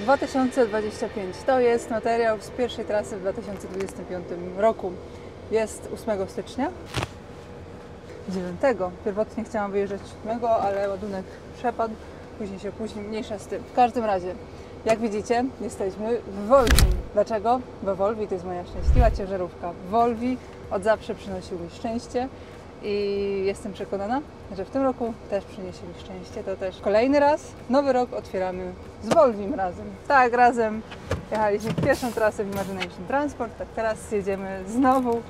2025. To jest materiał z pierwszej trasy w 2025 roku. Jest 8 stycznia. 9. Pierwotnie chciałam wyjeżdżać 7, ale ładunek przepadł. Później się opóźnił, mniejsza z tym. W każdym razie, jak widzicie, jesteśmy w Volvi. Dlaczego? Bo Volvi to jest moja szczęśliwa ciężarówka. Volvi od zawsze przynosił mi szczęście i jestem przekonana, że w tym roku też przyniesie mi szczęście. To też kolejny raz, nowy rok otwieramy z Volvim razem. Tak, razem jechaliśmy pierwszą trasę w Imagination Transport, tak teraz jedziemy znowu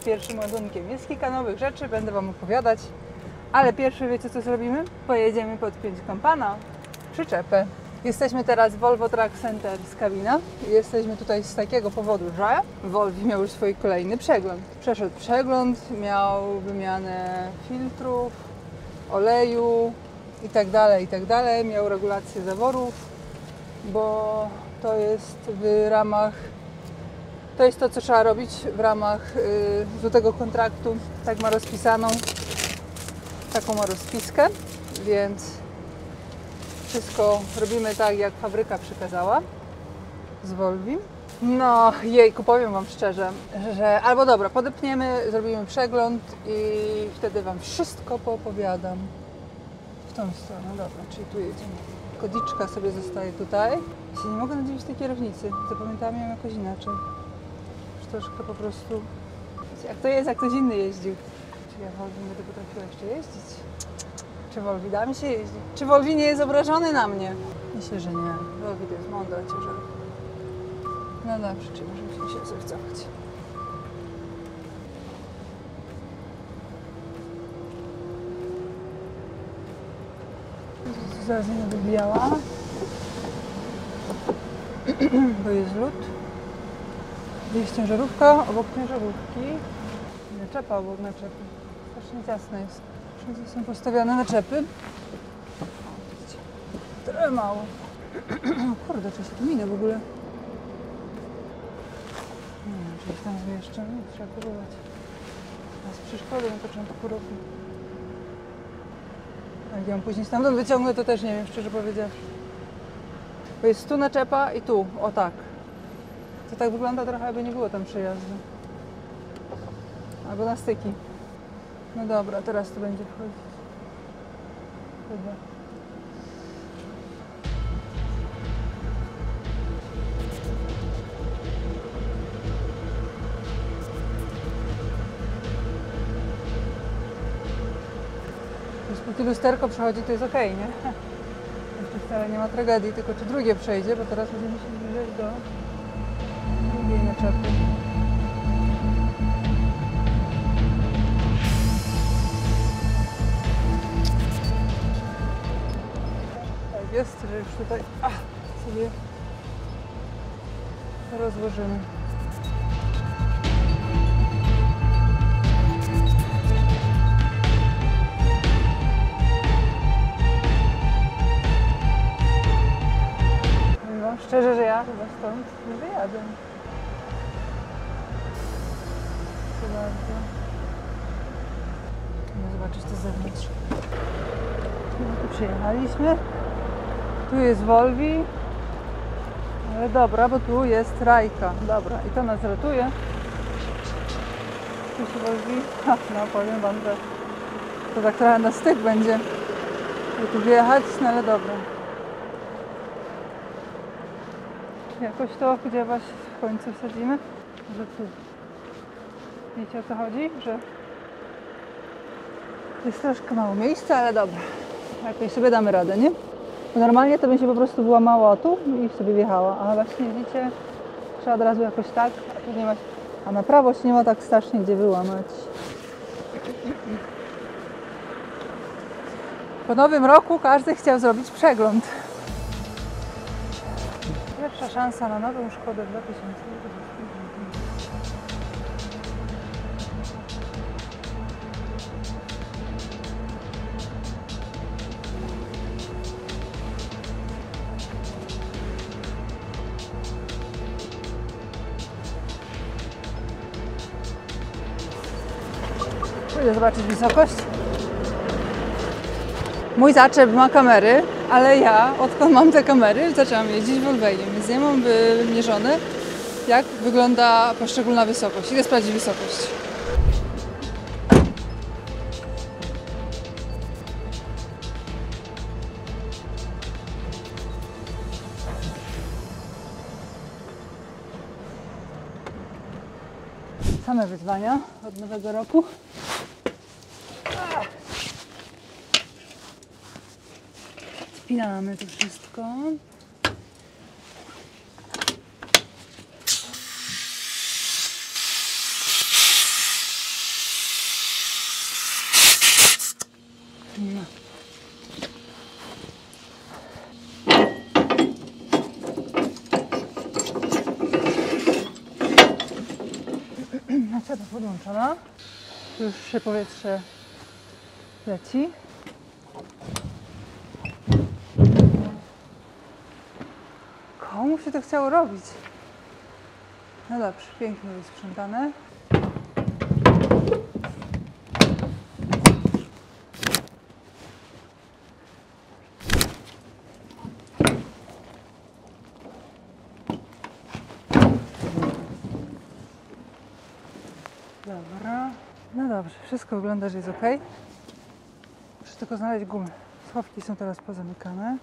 z pierwszym ładunkiem. Jest kilka nowych rzeczy, będę Wam opowiadać, ale pierwszy, wiecie co zrobimy? Pojedziemy podpiąć kompana, przyczepę. Jesteśmy teraz w Volvo Truck Center z Kawina. Jesteśmy tutaj z takiego powodu, że Volvi miał już swój kolejny przegląd. Przeszedł przegląd, miał wymianę filtrów, oleju itd. Miał regulację zaworów, bo to jest w ramach, to jest to, co trzeba robić w ramach złotego kontraktu. Tak ma rozpisaną, taką ma rozpiskę, więc wszystko robimy tak, jak fabryka przykazała z Volvi. No jejku, powiem Wam szczerze, że albo dobra, podepniemy, zrobimy przegląd i wtedy Wam wszystko poopowiadam. W tą stronę, dobra, czyli tu jedziemy. Kodiczka sobie zostaje tutaj. Ja się nie mogę nadziwić tej kierownicy, zapamiętałam ją jakoś inaczej. Już troszkę po prostu, jak to jest, jak ktoś inny jeździł. Czy ja Volvi będę potrafiła jeszcze jeździć? Czy Volvi da mi się jeździć? Czy Volvi nie jest obrażony na mnie? Myślę, że nie. Volvi to jest mądra ciężarówka. No dobrze, czyli musimy się coś cofać. Zaraz nie będę wbijała. Bo jest lód. Jest ciężarówka obok ciężarówki. Naczepa obok naczepy. Strasznie ciasno jest. Wszędzie są postawione naczepy. Trochę mało. Kurde, czy się tu minę w ogóle? Nie wiem, czy ich tam zmieszczę. Nie, trzeba próbować. Jest przeszkody na początku roku. Jak ją później stamtąd wyciągnę, to też nie wiem, szczerze powiedziawszy. Bo jest tu naczepa i tu, o tak. To tak wygląda trochę, jakby nie było tam przejazdu. Albo na styki. No dobra, teraz tu będzie wchodzić. Chyba. Póki lusterko przechodzi, to jest ok, nie? Jeszcze wcale nie ma tragedii, tylko czy drugie przejdzie, bo teraz będziemy się zbliżać do drugiej naczepy. Tak jest, że już tutaj sobie rozłożymy. Szczerze, że ja chyba stąd nie wyjadę. Proszę bardzo. No zobaczyć to z zewnątrz. Tu przyjechaliśmy. Tu jest Volvi. Ale dobra, bo tu jest Rajka. Dobra, i to nas ratuje. Tu się Volvi. No powiem Wam, że to tak trochę na styk będzie. Żeby tu wjechać, no ale dobra. Jakoś to, gdzie was w końcu wsadzimy? Że tu. Wiecie o co chodzi? Że jest troszkę mało miejsca, ale dobra. Jakoś sobie damy radę, nie? Bo normalnie to by się po prostu wyłamała tu i sobie wjechała. A właśnie widzicie, trzeba od razu jakoś tak, a tu nie ma. A na prawo się nie ma tak strasznie gdzie wyłamać. Po nowym roku każdy chciał zrobić przegląd. Pierwsza szansa na nową Szkodę 2020. Pójdę zobaczyć wysokość. Mój zaczep ma kamery. Ale ja, odkąd mam te kamery, zaczęłam jeździć Volkswagenem, więc nie mam wymierzone, jak wygląda poszczególna wysokość. Idę sprawdzić wysokość. Same wyzwania od nowego roku. Spinamy to wszystko. No. Naczepę podłączona. Już się powietrze leci. Komu się to chciało robić? No dobrze, pięknie wysprzątane. Dobra. No dobrze, wszystko wygląda, że jest ok. Muszę tylko znaleźć gumę. Schowki są teraz pozamykane.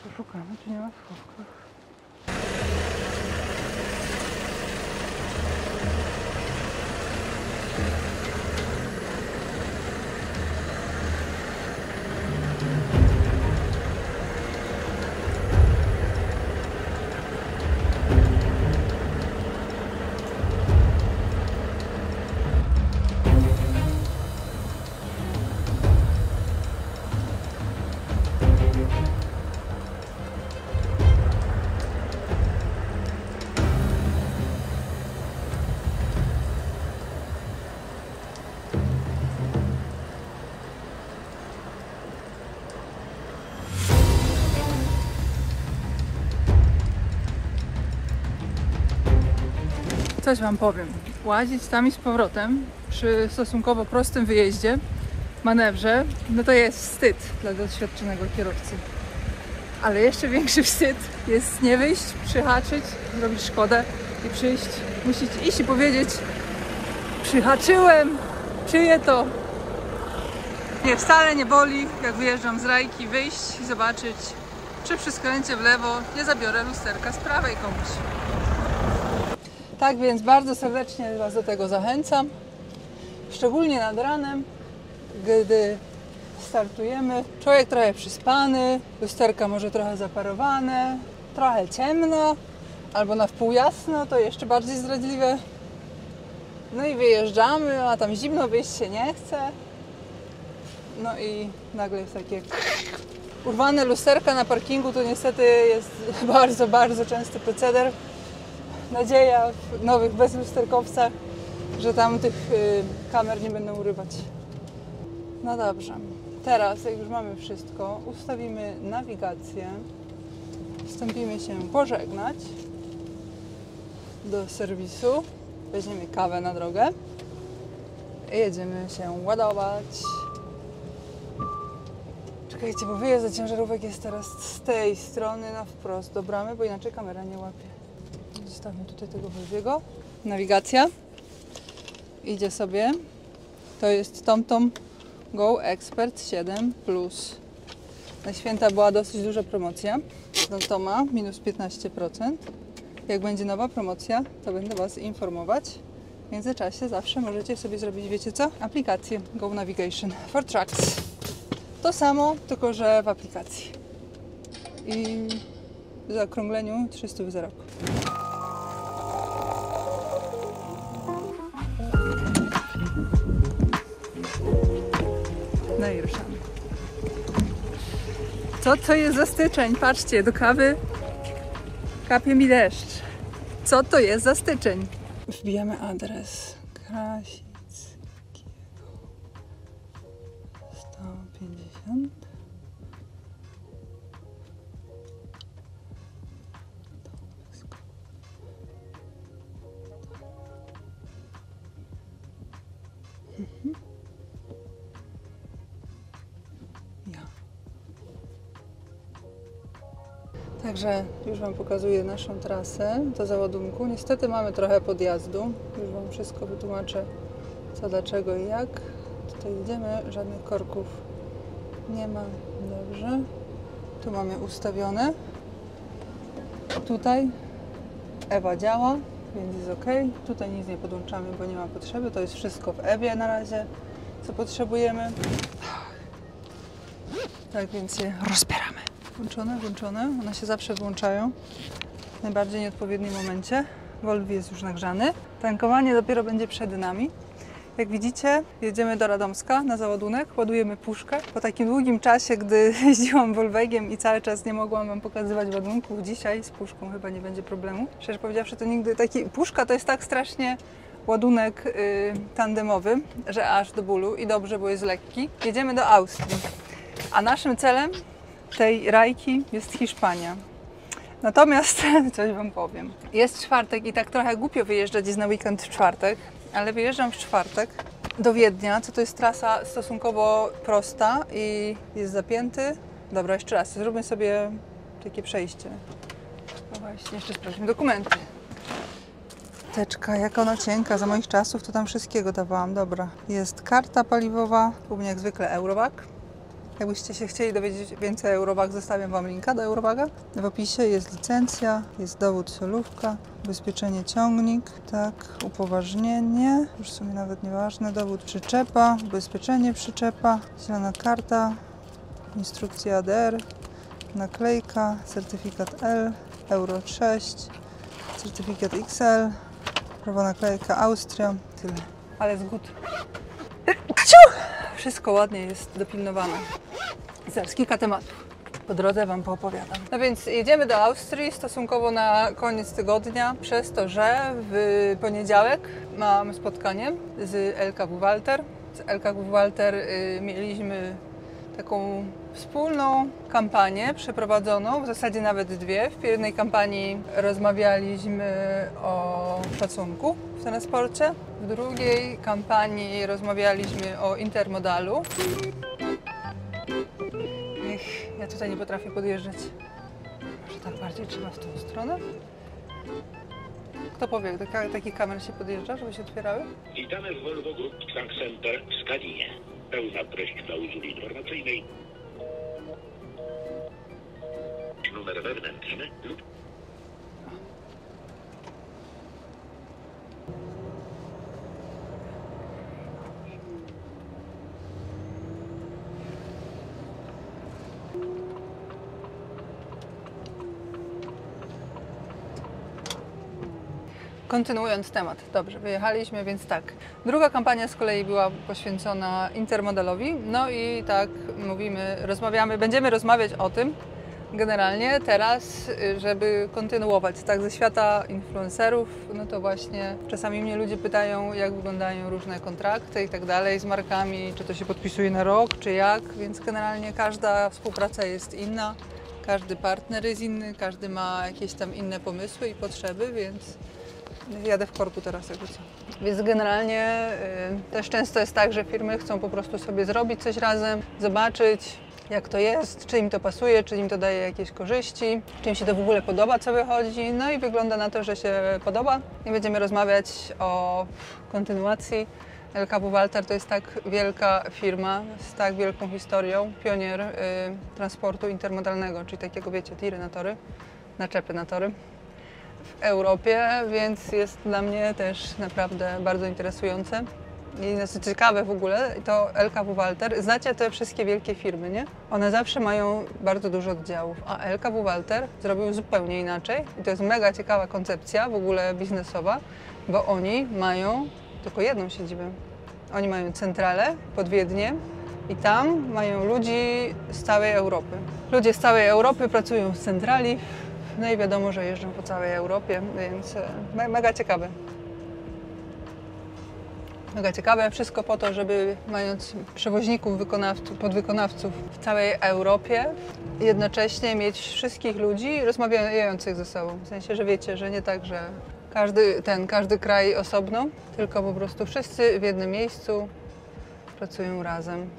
Poszukamy, czy nie ma w schowkach. Coś wam powiem. Łazić tam i z powrotem przy stosunkowo prostym wyjeździe, manewrze, no to jest wstyd dla doświadczonego kierowcy. Ale jeszcze większy wstyd jest nie wyjść, przyhaczyć, zrobić szkodę i przyjść, musić iść i powiedzieć: przyhaczyłem, czyje to? Nie, wcale nie boli, jak wyjeżdżam z Rajki, wyjść i zobaczyć, czy przy skręcie w lewo nie zabiorę lusterka z prawej komuś. Tak więc bardzo serdecznie Was do tego zachęcam, szczególnie nad ranem, gdy startujemy. Człowiek trochę przyspany, lusterka może trochę zaparowane, trochę ciemno, albo na wpół jasno, to jeszcze bardziej zdradliwe. No i wyjeżdżamy, a tam zimno, wyjść się nie chce. No i nagle jest takie urwane lusterka na parkingu, to niestety jest bardzo, bardzo częsty proceder. Nadzieja w nowych bezlusterkowcach, że tam tych kamer nie będą urywać. No dobrze, teraz jak już mamy wszystko, ustawimy nawigację, wstąpimy się pożegnać do serwisu, weźmiemy kawę na drogę i jedziemy się ładować. Czekajcie, bo wyjazd do ciężarówek jest teraz z tej strony na wprost do bramy, bo inaczej kamera nie łapie. Zostawmy tutaj tego Volviego. Nawigacja idzie sobie. To jest TomTom Go Expert 7 Plus. Na święta była dosyć duża promocja. TomToma minus 15%. Jak będzie nowa promocja, to będę Was informować. W międzyczasie zawsze możecie sobie zrobić, wiecie co? Aplikację Go Navigation for Trucks. To samo, tylko że w aplikacji. I w zaokrągleniu 300 za rok. No i ruszamy. Co to jest za styczeń? Patrzcie, do kawy kapie mi deszcz. Co to jest za styczeń? Wbijamy adres Krasickiego 150. Także już Wam pokazuję naszą trasę do załadunku. Niestety mamy trochę podjazdu. Już Wam wszystko wytłumaczę, co, dlaczego i jak. Tutaj jedziemy, żadnych korków nie ma. Dobrze. Tu mamy ustawione. Tutaj Ewa działa, więc jest ok. Tutaj nic nie podłączamy, bo nie ma potrzeby. To jest wszystko w Ewie na razie, co potrzebujemy. Tak więc je rozbieramy. Włączone. One się zawsze włączają w najbardziej nieodpowiednim momencie. Wolf jest już nagrzany. Tankowanie dopiero będzie przed nami. Jak widzicie, jedziemy do Radomska na załadunek, ładujemy puszkę. Po takim długim czasie, gdy jeździłam Volvegiem i cały czas nie mogłam Wam pokazywać ładunków, dzisiaj z puszką chyba nie będzie problemu. Szczerze powiedziawszy, to nigdy puszka to jest tak strasznie ładunek tandemowy, że aż do bólu i dobrze, bo jest lekki. Jedziemy do Austrii, a naszym celem tej rajki jest Hiszpania. Natomiast coś Wam powiem. Jest czwartek i tak trochę głupio wyjeżdżać jest na weekend w czwartek, ale wyjeżdżam w czwartek do Wiednia, to jest trasa stosunkowo prosta i jest zapięty. Dobra, jeszcze raz, zróbmy sobie takie przejście. No właśnie, jeszcze sprawdźmy dokumenty. Teczka, jak ona cienka, za moich czasów to tam wszystkiego dawałam. Dobra, jest karta paliwowa, u mnie jak zwykle Eurowag. Jakbyście się chcieli dowiedzieć więcej o Eurowag, zostawiam Wam linka do Eurowaga. W opisie jest licencja, jest dowód solówka, ubezpieczenie ciągnik, tak, upoważnienie, już w sumie nawet nieważne, dowód przyczepa, ubezpieczenie przyczepa, zielona karta, instrukcja ADR, naklejka, certyfikat L, Euro 6, certyfikat XL, prawa naklejka Austria, tyle. Ale jest good. Wszystko ładnie jest dopilnowane. Zaraz kilka tematów. Po drodze Wam poopowiadam. No więc jedziemy do Austrii stosunkowo na koniec tygodnia, przez to, że w poniedziałek mam spotkanie z LKW Walter. Z LKW Walter mieliśmy taką wspólną kampanię przeprowadzoną, w zasadzie nawet dwie. W jednej kampanii rozmawialiśmy o szacunku w transporcie, w drugiej kampanii rozmawialiśmy o intermodalu. Ja tutaj nie potrafię podjeżdżać. Może tak bardziej trzeba w tą stronę? Kto powie, do takich kamer się podjeżdża, żeby się otwierały? Witamy w Volvo Group Tank Center w Skalinie. Pełna treść klauzuli informacyjnej. Numer wewnętrzny lub... Kontynuując temat. Dobrze, wyjechaliśmy, więc tak. Druga kampania z kolei była poświęcona intermodalowi. No i tak mówimy, rozmawiamy, będziemy rozmawiać o tym generalnie teraz, żeby kontynuować. Tak ze świata influencerów, no to właśnie czasami mnie ludzie pytają, jak wyglądają różne kontrakty i tak dalej z markami, czy to się podpisuje na rok, czy jak, więc generalnie każda współpraca jest inna, każdy partner jest inny, każdy ma jakieś tam inne pomysły i potrzeby, więc jadę w korku teraz, jakby co. Więc generalnie też często jest tak, że firmy chcą po prostu sobie zrobić coś razem, zobaczyć jak to jest, czy im to pasuje, czy im to daje jakieś korzyści, czy im się to w ogóle podoba, co wychodzi. No i wygląda na to, że się podoba i będziemy rozmawiać o kontynuacji. LKW Walter to jest tak wielka firma z tak wielką historią, pionier transportu intermodalnego, czyli takiego, wiecie, tiry na tory, naczepy na tory w Europie, więc jest dla mnie też naprawdę bardzo interesujące i ciekawe w ogóle, to LKW Walter. Znacie te wszystkie wielkie firmy, nie? One zawsze mają bardzo dużo oddziałów, a LKW Walter zrobił zupełnie inaczej i to jest mega ciekawa koncepcja w ogóle biznesowa, bo oni mają tylko jedną siedzibę. Oni mają centralę pod Wiedniem i tam mają ludzi z całej Europy. Ludzie z całej Europy pracują w centrali, no i wiadomo, że jeżdżą po całej Europie, więc mega ciekawe. Mega ciekawe, wszystko po to, żeby mając przewoźników, podwykonawców w całej Europie, jednocześnie mieć wszystkich ludzi rozmawiających ze sobą. W sensie, że wiecie, że nie tak, że każdy kraj osobno, tylko po prostu wszyscy w jednym miejscu pracują razem.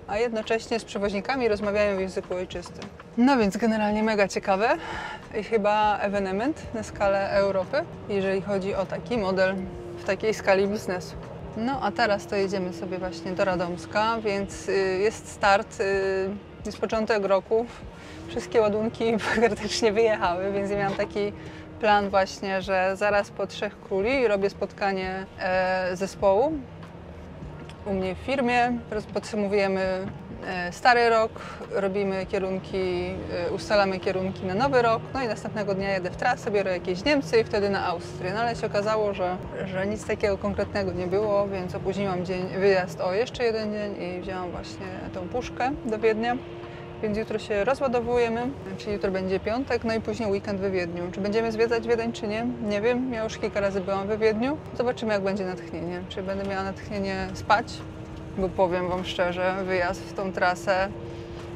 a jednocześnie z przewoźnikami rozmawiają w języku ojczystym. No więc generalnie mega ciekawe i chyba ewenement na skalę Europy, jeżeli chodzi o taki model w takiej skali biznesu. No a teraz to jedziemy sobie właśnie do Radomska, więc jest start, jest początek roku, wszystkie ładunki praktycznie wyjechały, więc ja miałam taki plan właśnie, że zaraz po Trzech Króli robię spotkanie zespołu u mnie w firmie, podsumowujemy stary rok, robimy kierunki, ustalamy kierunki na nowy rok, no i następnego dnia jedę w trasę, biorę jakieś Niemcy i wtedy na Austrię. No ale się okazało, że nic takiego konkretnego nie było, więc opóźniłam wyjazd o jeszcze jeden dzień i wzięłam właśnie tą puszkę do Wiednia. Więc jutro się rozładowujemy, czyli jutro będzie piątek, no i później weekend we Wiedniu. Czy będziemy zwiedzać Wiedeń, czy nie? Nie wiem, ja już kilka razy byłam we Wiedniu. Zobaczymy, jak będzie natchnienie. Czy będę miała natchnienie spać, bo powiem Wam szczerze, wyjazd w tą trasę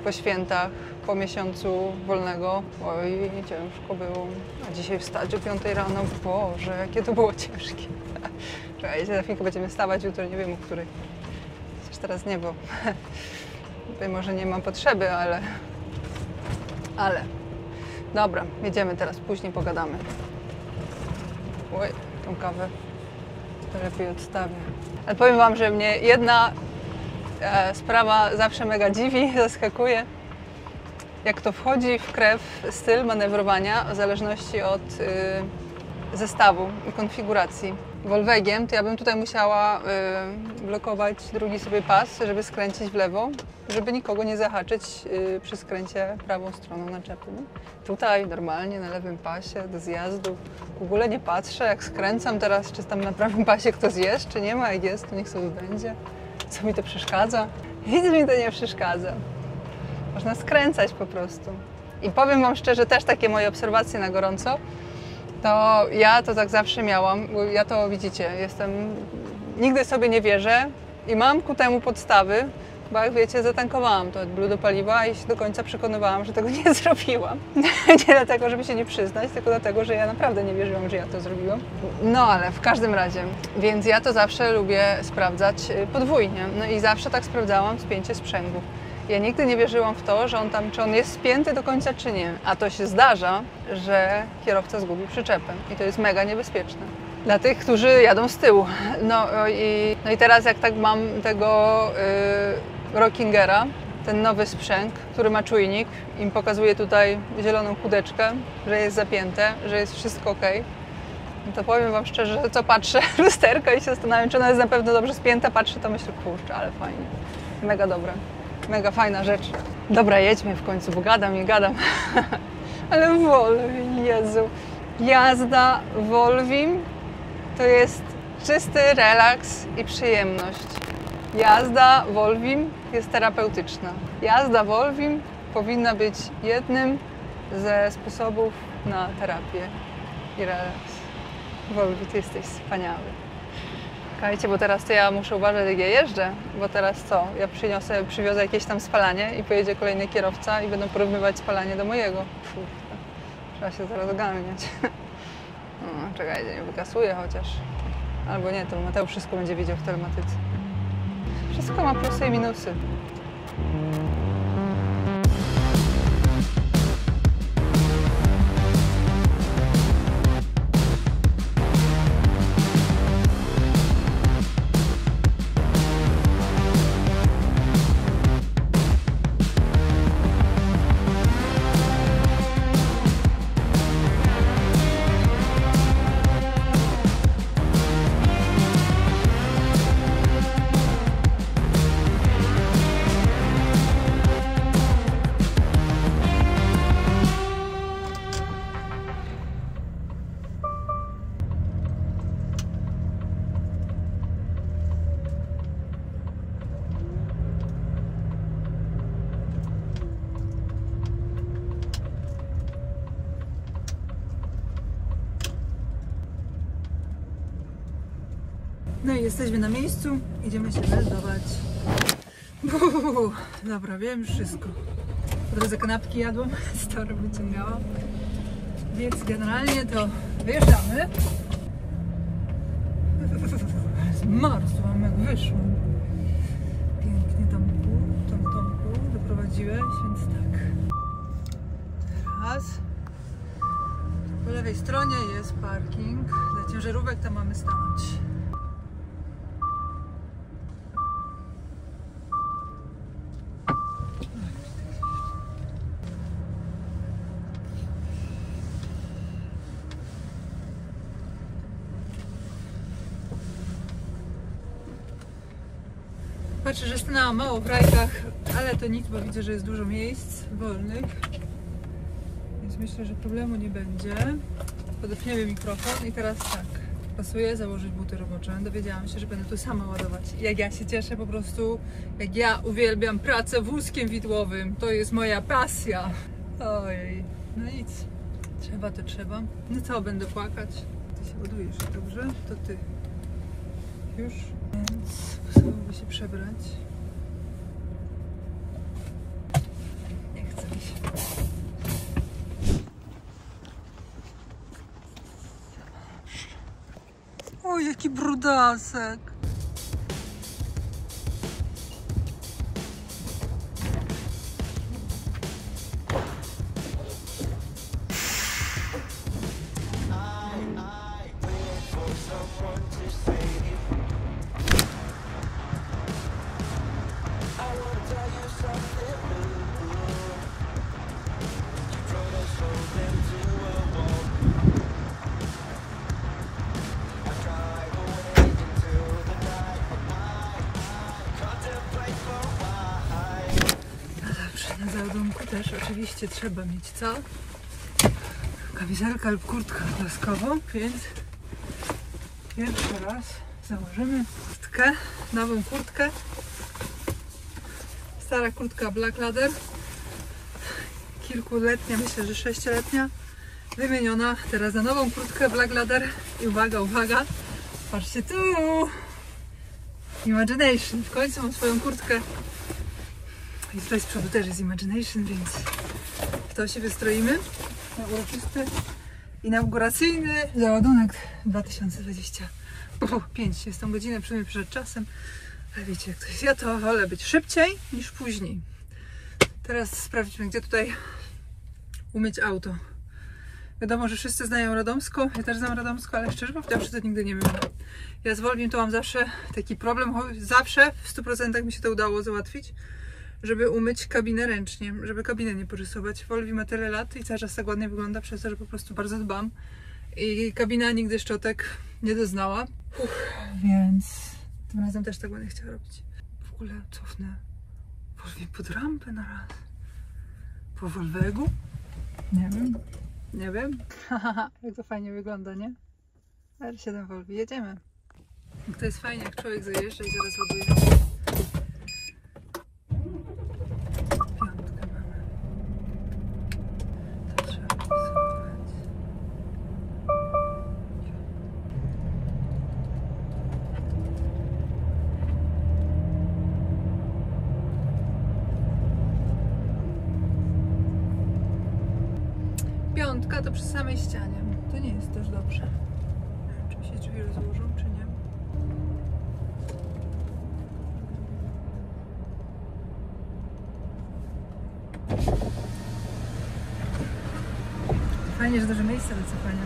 po świętach, po miesiącu wolnego, oj, ciężko było. A dzisiaj wstać o 5 rano, Boże, jakie to było ciężkie. Czekajcie, za chwilkę będziemy wstawać, jutro nie wiem o której. Chociaż teraz nie było. Tutaj może nie mam potrzeby, ale... Dobra, jedziemy teraz, później pogadamy. Oj, tą kawę lepiej odstawię. Ale powiem Wam, że mnie jedna sprawa zawsze mega dziwi, zaskakuje. Jak to wchodzi w krew styl manewrowania w zależności od zestawu i konfiguracji. Volvegiem to ja bym tutaj musiała blokować drugi sobie pas, żeby skręcić w lewo, żeby nikogo nie zahaczyć przy skręcie prawą stroną naczepy. No. Tutaj normalnie na lewym pasie do zjazdu w ogóle nie patrzę, jak skręcam teraz, czy tam na prawym pasie ktoś jest, czy nie ma, jak jest, to niech sobie będzie. Co mi to przeszkadza? Nic mi to nie przeszkadza. Można skręcać po prostu. I powiem Wam szczerze, też takie moje obserwacje na gorąco, to ja to tak zawsze miałam, bo ja to widzicie, nigdy sobie nie wierzę i mam ku temu podstawy, bo jak wiecie, zatankowałam to AdBlue do paliwa i się do końca przekonywałam, że tego nie zrobiłam. Nie dlatego, żeby się nie przyznać, tylko dlatego, że ja naprawdę nie wierzyłam, że ja to zrobiłam. No ale w każdym razie, więc ja to zawsze lubię sprawdzać podwójnie. No i zawsze tak sprawdzałam spięcie sprzęgła. Ja nigdy nie wierzyłam w to, że czy on jest spięty do końca, czy nie. A to się zdarza, że kierowca zgubi przyczepę i to jest mega niebezpieczne. Dla tych, którzy jadą z tyłu. No i teraz jak tak mam tego Rockingera, ten nowy sprzęg, który ma czujnik i mi pokazuje tutaj zieloną kółdeczkę, że jest zapięte, że jest wszystko ok. No to powiem Wam szczerze, że co patrzę w lusterko i się zastanawiam, czy ona jest na pewno dobrze spięta, patrzę, to myślę, kurczę, ale fajnie. Mega dobre. Mega fajna rzecz. Dobra, jedźmy w końcu, bo gadam i gadam. Ale Volvim, Jezu. Jazda Volvim to jest czysty relaks i przyjemność. Jazda Volvim jest terapeutyczna. Jazda Volvim powinna być jednym ze sposobów na terapię i relaks. Volvi, Ty jesteś wspaniały. Słuchajcie, bo teraz to ja muszę uważać, jak ja jeżdżę, bo teraz co? Ja przywiozę jakieś tam spalanie i pojedzie kolejny kierowca i będą porównywać spalanie do mojego. Kurde, trzeba się zaraz ogarniać. No, czekajcie, nie wykasuję chociaż. Albo nie, to Mateusz wszystko będzie widział w telematyce. Wszystko ma plusy i minusy. No i jesteśmy na miejscu, idziemy się meldować. Dobra, wiem już wszystko. Po drodze kanapki jadłam, z toru wyciągałam. Więc generalnie to wyjeżdżamy. Zmarzłam jak wyszłam. Pięknie tam sprawdziłeś, więc tak. Teraz po lewej stronie jest parking dla ciężarówek, tam mamy stanąć. Patrzę, że stanęłam mało w rajkach, ale to nic, bo widzę, że jest dużo miejsc wolnych. Więc myślę, że problemu nie będzie. Podepniemy mikrofon i teraz tak. Pasuje założyć buty robocze. Dowiedziałam się, że będę tu sama ładować. Jak ja się cieszę po prostu, jak ja uwielbiam pracę wózkiem widłowym. To jest moja pasja. Ojej, no nic. Trzeba to trzeba. No co, będę płakać? Ty się ładujesz, dobrze? To ty. Już. Więc pasowałoby się przebrać. Nie chce mi się. O, jaki brudasek! Na załadunku też oczywiście trzeba mieć co? Kamizelkę lub kurtkę blaskową, więc pierwszy raz założymy kurtkę, nową kurtkę. Stara kurtka Black Ladder, kilkuletnia, myślę, że 6-letnia, wymieniona teraz na nową kurtkę Black Ladder i uwaga, uwaga, patrzcie tu! Imagination, w końcu mam swoją kurtkę. I tutaj z przodu też jest Imagination, więc w to się wystroimy na uroczysty inauguracyjny załadunek 2025. Jest tą godzinę przed czasem, ale wiecie jak to jest. Ja to wolę być szybciej niż później. Teraz sprawdźmy, gdzie tutaj umyć auto. Wiadomo, że wszyscy znają Radomsko, ja też znam Radomsko, ale szczerze powiedziawszy to nigdy nie myłam. Ja z Wolwim to mam zawsze taki problem, zawsze w 100% mi się to udało załatwić, żeby umyć kabinę ręcznie, żeby kabinę nie porysować. Wolwi ma tyle lat i cały czas tak ładnie wygląda, przez to, że po prostu bardzo dbam. I kabina nigdy szczotek nie doznała. Więc tym razem też tak będę chciała robić. W ogóle cofnę Wolwi pod rampę na raz. Po Wolwegu? Nie wiem. Nie wiem. Jak to fajnie wygląda, nie? R7 Wolwi, jedziemy. To jest fajnie, jak człowiek zajeżdża i zaraz ładuje. Piątka to przy samej ścianie. To nie jest też dobrze. Nie wiem, czy mi się drzwi rozłożą, czy nie. Fajnie, że dużo miejsca do cofania.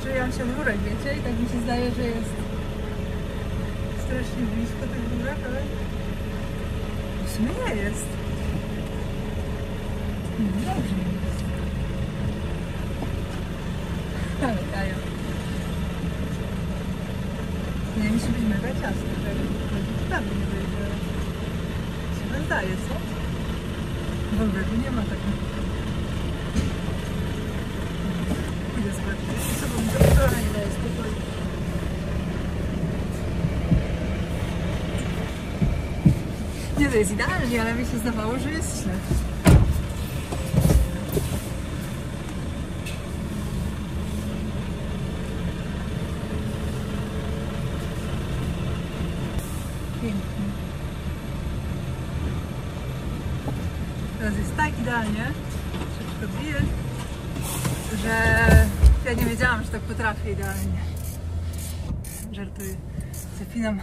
Czułam się w górach, wiecie? I tak mi się zdaje, że jest strasznie blisko tych górach, ale w sumie nie jest. Dobrze jest. Ale dają. Nie musi być mega ciasno, żeby prawie nie wyjdzie. Się nam zdaje, co? W ogóle nie ma takiego. Idę zobaczyć, z sobą trochę nie daje spokoju. Niby jest idealnie, ale mi się zdawało, że jest źle. Pięknie. Teraz jest tak idealnie, troszeczkę odbiję, że ja nie wiedziałam, że tak potrafię idealnie. Żartuję. Zapinam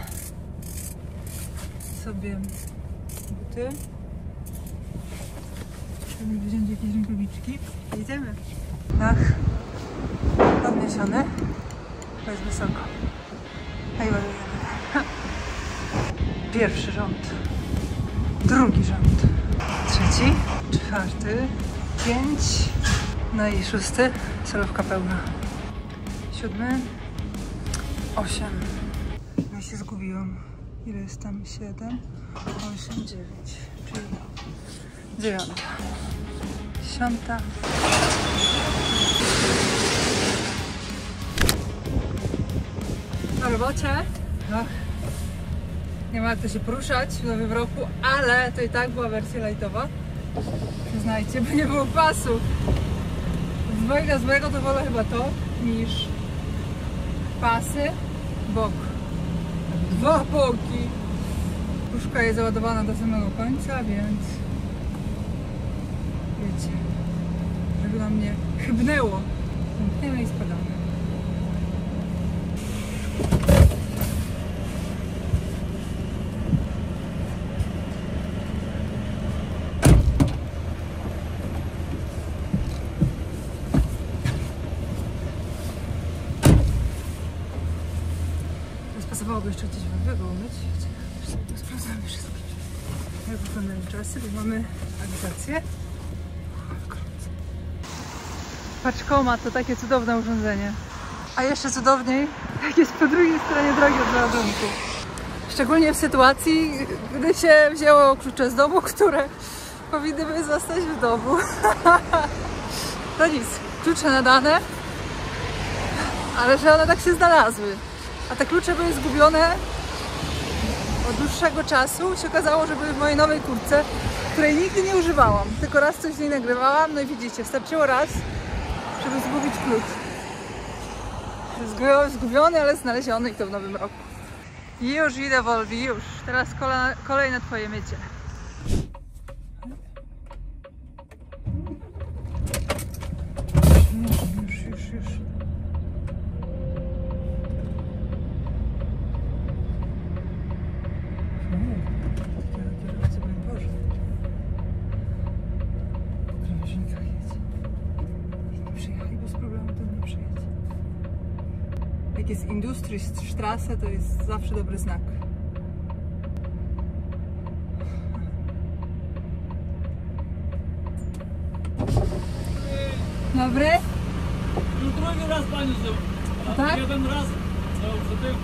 sobie buty. Żeby wziąć jakieś rękawiczki. Jedziemy. Dach podniesiony. To jest wysoko. A i ładujemy. Pierwszy rząd. Drugi rząd. Trzeci. Czwarty. 5. No i 6. Solówka pełna. 7. 8. No i się zgubiłam. Ile jest tam? 7, 8, 9. Czyli 9. 10. Na robocie. Ach. Nie ma jak to się poruszać w nowym roku, ale to i tak była wersja lightowa. Przyznajcie, bo nie było pasów. Z mojego to wolę chyba to niż pasy, bok. 2 boki. Puszka jest załadowana do samego końca, więc wiecie, żeby na mnie chybnęło. Zamkniemy i spadamy. Pasowałoby jeszcze gdzieś wędrowego umyć. To sprawdzamy wszystko. Jak wyglądają czasy, bo mamy awizację. Paczkomat to takie cudowne urządzenie. A jeszcze cudowniej, jak jest po drugiej stronie drogi od załadunku. Szczególnie w sytuacji, gdy się wzięło klucze z domu, które powinny by zostać w domu. To nic, klucze nadane, ale że one tak się znalazły. A te klucze były zgubione od dłuższego czasu. Się okazało, że były w mojej nowej kurtce, której nigdy nie używałam. Tylko raz coś z niej nagrywałam. No i widzicie, wystarczyło raz, żeby zgubić klucz. Zgubiony, ale znaleziony i to w nowym roku. Już idę, Wolwi, już. Teraz kolej na twoje mycie. Już. Jak jest Industriestraße, to jest zawsze dobry znak. Dobry? Już drugi raz pani znowu. Tak? Jeden raz w tym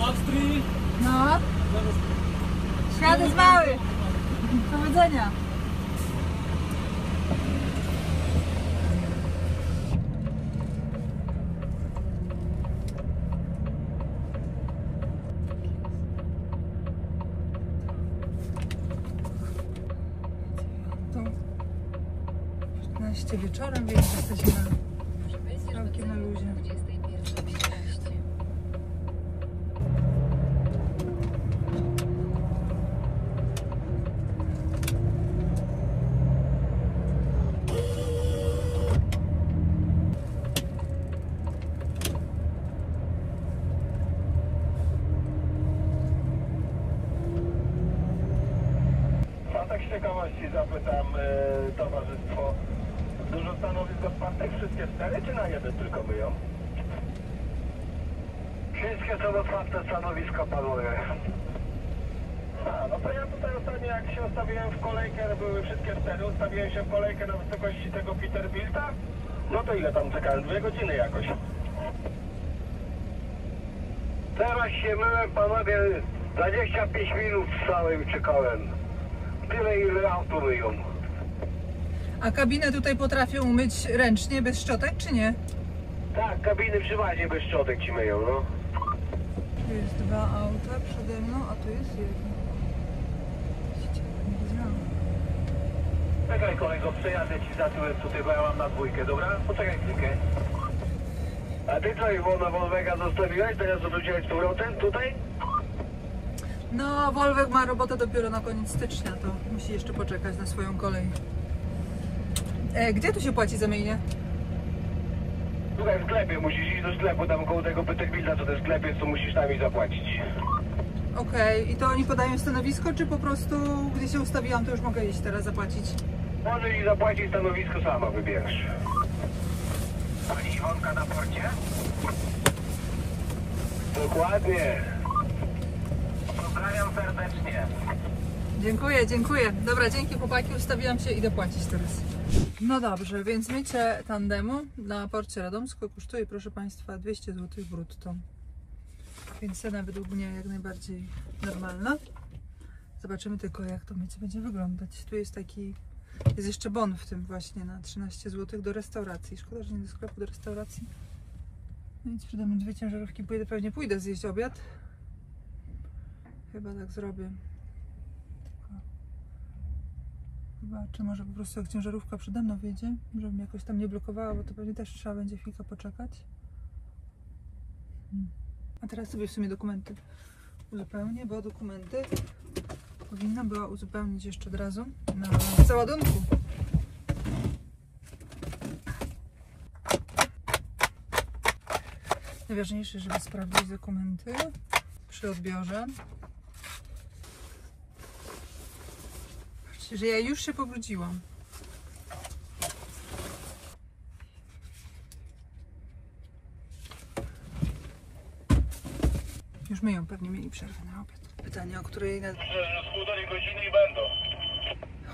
Austrii. No. Świat jest mały. Powodzenia. Wieczorem, więc jesteśmy całkiem na luzie. A tak z ciekawości zapytam towarzystwo. Dużo stanowisk otwartych, wszystkie 4 czy na jeden tylko myją? Wszystkie są otwarte stanowiska, panowie. A, no to ja tutaj ostatnio jak się ustawiłem w kolejkę, były wszystkie 4, ustawiłem się w kolejkę na wysokości tego Peterbilta. No to ile tam czekałem? 2 godziny jakoś. Teraz się myłem, panowie, 25 minut stałem i czekałem. Tyle ile auto myją. A kabinę tutaj potrafią umyć ręcznie, bez szczotek, czy nie? Tak, kabiny przeważnie bez szczotek ci myją, no. Tu jest 2 auta przede mną, a tu jest jedno. Czekaj kolego, przejadę ci za tyłem tutaj, bo ja mam na dwójkę, dobra? Poczekaj chwilkę. A ty co, Iwona Wolwega zostawiłeś? Teraz wróciłeś z powrotem tutaj? No, Wolwek ma robotę dopiero na koniec stycznia, to musi jeszcze poczekać na swoją kolej. Gdzie tu się płaci za myjnie? Tutaj w sklepie, musisz iść do sklepu, tam koło tego Peterbilda, co ten sklep jest, to musisz tam i zapłacić. Okej, i to oni podają stanowisko, czy po prostu gdzie się ustawiłam, to już mogę iść teraz zapłacić? Możesz i zapłacić, stanowisko sama wybierz. Pani Iwonka na porcie? Dokładnie. Pozdrawiam serdecznie. Dziękuję, dziękuję. Dobra, dzięki chłopaki, ustawiłam się, idę płacić teraz. No dobrze, więc mycie tandemu na porcie Radomsko kosztuje, proszę Państwa, 200 zł brutto. Więc cena według mnie jak najbardziej normalna. Zobaczymy tylko, jak to mycie będzie wyglądać. Tu jest taki, jest jeszcze bon w tym właśnie na 13 zł do restauracji. Szkoda, że nie do sklepu, do restauracji. No więc przede mną 2 ciężarówki, pewnie pójdę zjeść obiad. Chyba tak zrobię. Chyba, czy może po prostu jak ciężarówka przede mną wyjdzie, żeby mnie jakoś tam nie blokowała, bo to pewnie też trzeba będzie chwilkę poczekać. A teraz sobie w sumie dokumenty uzupełnię, bo dokumenty powinna była uzupełnić jeszcze od razu na załadunku. Najważniejsze, żeby sprawdzić dokumenty przy odbiorze. Patrzcie, że ja już się pobrudziłam. Już myją, pewnie mieli przerwę na obiad. Pytanie, o której... Że z półtorej godziny i będą.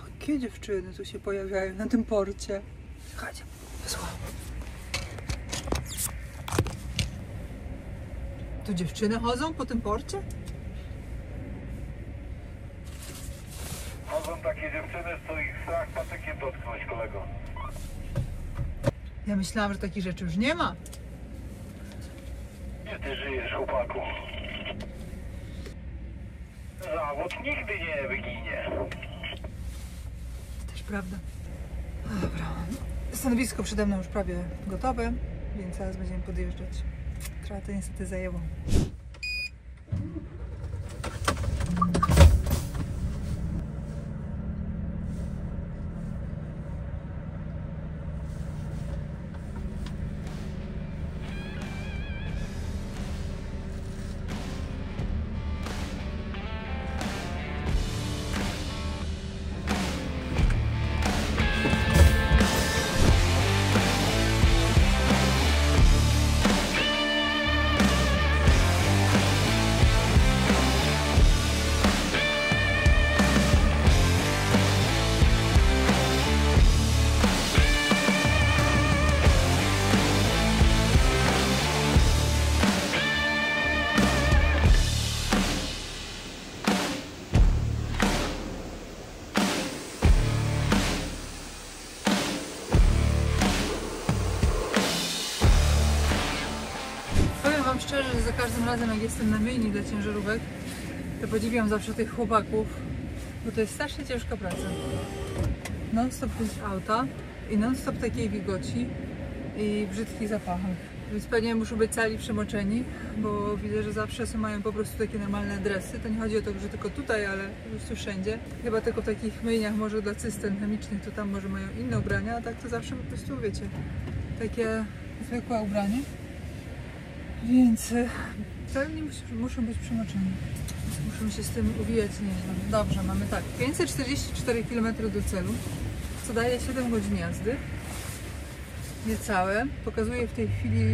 Jakie dziewczyny tu się pojawiają na tym porcie? Słuchajcie, wysłałam. Tu dziewczyny chodzą po tym porcie? Chodzą takie dziewczyny, co ich strach patykiem dotknąć, kolego. Ja myślałam, że takich rzeczy już nie ma. Gdzie ty żyjesz, chłopaku? Zawód nigdy nie wyginie. Też prawda. Dobra. Stanowisko przede mną już prawie gotowe, więc zaraz będziemy podjeżdżać. Trochę to niestety zajęło. Wam szczerze, że za każdym razem jak jestem na myjni dla ciężarówek, to podziwiam zawsze tych chłopaków, bo to jest strasznie ciężka praca. Non-stop auta i non-stop takiej wilgoci i brzydkich zapachach. Więc pewnie muszą być cali przemoczeni, bo widzę, że zawsze mają po prostu takie normalne adresy. To nie chodzi o to, że tylko tutaj, ale po prostu wszędzie. Chyba tylko w takich myjniach może dla cystern chemicznych, to tam może mają inne ubrania, a tak to zawsze po prostu, wiecie, takie zwykłe ubranie. Więc pewnie muszą być przemoczeni. Muszą się z tym uwijać nieźle. Dobrze, mamy tak, 544 km do celu, co daje 7 godzin jazdy. Niecałe. Pokazuje w tej chwili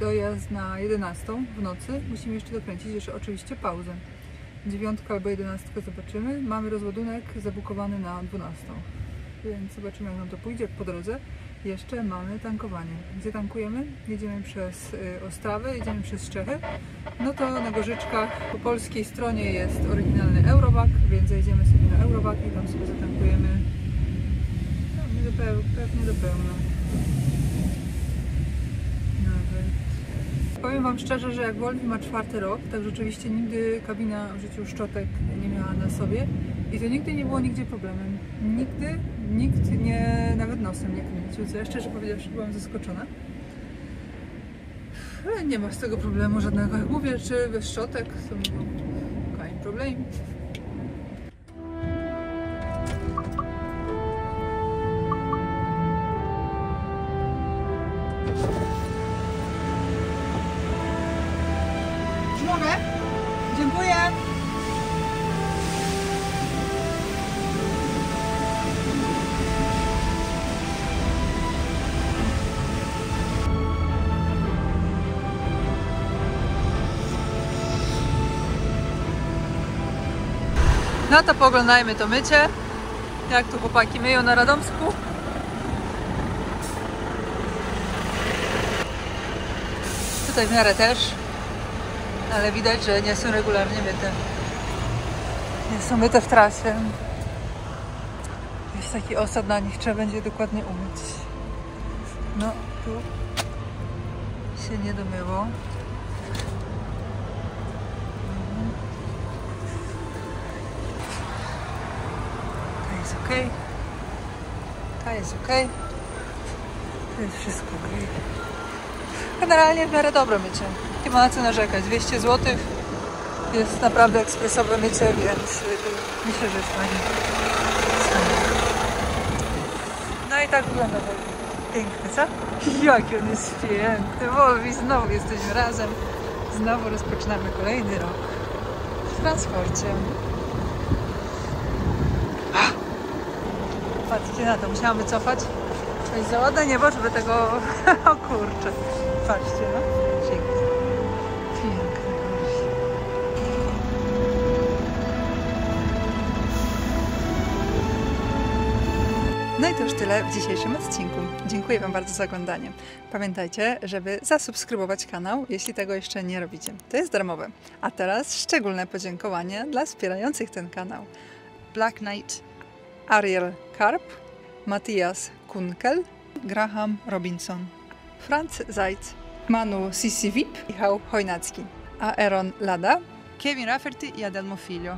dojazd na 11 w nocy. Musimy jeszcze dokręcić, jeszcze oczywiście pauzę. 9 albo 11 zobaczymy. Mamy rozładunek zabukowany na 12. Więc zobaczymy, jak nam to pójdzie po drodze. Jeszcze mamy tankowanie. Gdzie tankujemy? Jedziemy przez Ostrawę, jedziemy przez Czechy. No to na Gorzyczkach po polskiej stronie jest oryginalny Eurowag, więc jedziemy sobie na Eurowag i tam sobie zatankujemy pewnie do pełna. Nawet. Powiem Wam szczerze, że jak Volvo ma 4. rok, tak rzeczywiście nigdy kabina w życiu szczotek nie miała na sobie. I to nigdy nie było nigdzie problemem. Nigdy nikt nie, nawet nosem nie kręcił, co ja szczerze powiedziawszy byłam zaskoczona. Ale nie ma z tego problemu żadnego. Jak mówię, czy bez szczotek, to kein problem. Czy mogę? Dziękuję. No to poglądajmy to mycie, jak tu chłopaki myją na Radomsku. Tutaj w miarę też, ale widać, że nie są regularnie myte. Nie są myte w trasie. Jest taki osad na nich, trzeba będzie dokładnie umyć. No, tu się nie domyło. Ok. To jest ok. To jest wszystko ok. Generalnie w miarę dobre mycie. Nie ma na co narzekać. 200 zł jest naprawdę ekspresowe mycie, więc myślę, że jest fajnie. No i tak wygląda to piękny, co? Jaki on jest piękny. Wolwi, znowu jesteśmy razem. Znowu rozpoczynamy kolejny rok w transporcie. Patrzcie na to, musiałam wycofać. To jest za ładne niebo, żeby tego... O kurczę. Patrzcie, no. Pięknie. Piękny. No i to już tyle w dzisiejszym odcinku. Dziękuję Wam bardzo za oglądanie. Pamiętajcie, żeby zasubskrybować kanał, jeśli tego jeszcze nie robicie. To jest darmowe. A teraz szczególne podziękowanie dla wspierających ten kanał. Black Knight, Ariel Karp, Matthias Kunkel, Graham Robinson, Franz Zajc, Manu Sissi Vip, Michał Chojnacki, Aaron Lada, Kevin Rafferty i Adelmo Filio.